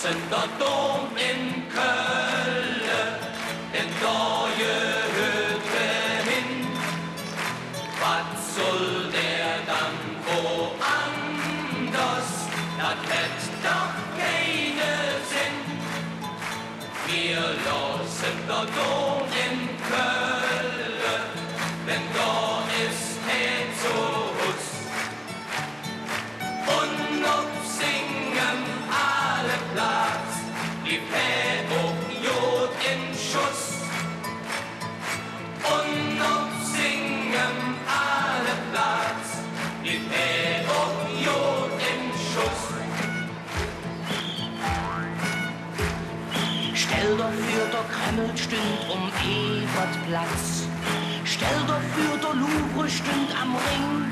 losen der Dom in Köln, in neue Hütte hin. Was soll der dann woanders? Das hätt doch keine Sinn. Wir losen der Dom in Köln, denn da ist er zu Hus. Und ob singen alle Platz, blieb er auch Jod in Schuss. Und ob singen alle Platz, blieb er auch Jod in Schuss. Stell doch für der Kreml stünd Ebertplatz. Stell doch für der Louvre stünd am Ring.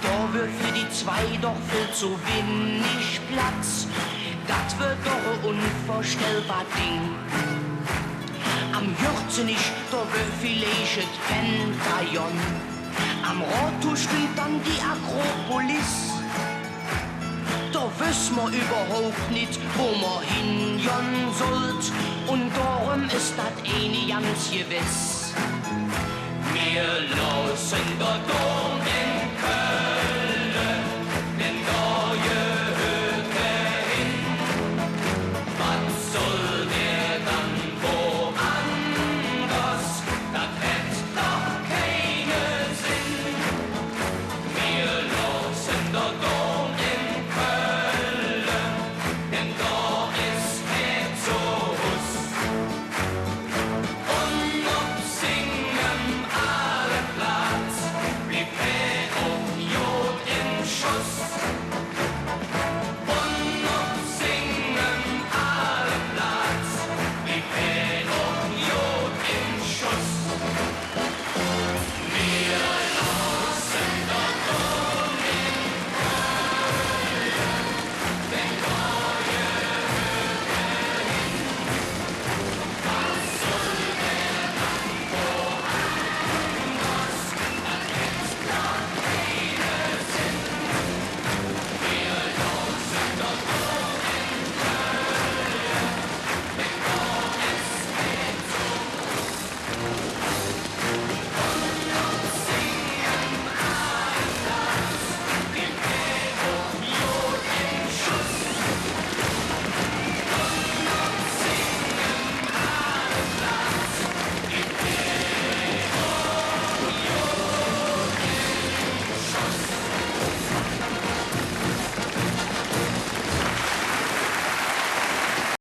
Da wird für die zwei doch viel zu wenig Platz. Das wird doch ein unvorstellbar Ding. Am Jürzenich, da wird vielleicht das Pentagon. Am Rathaus steht dann die Akropolis. Da wissen wir überhaupt nicht, wo wir hingehen sollt. Und darum ist das eine ganz gewiss. Wir losen der Dom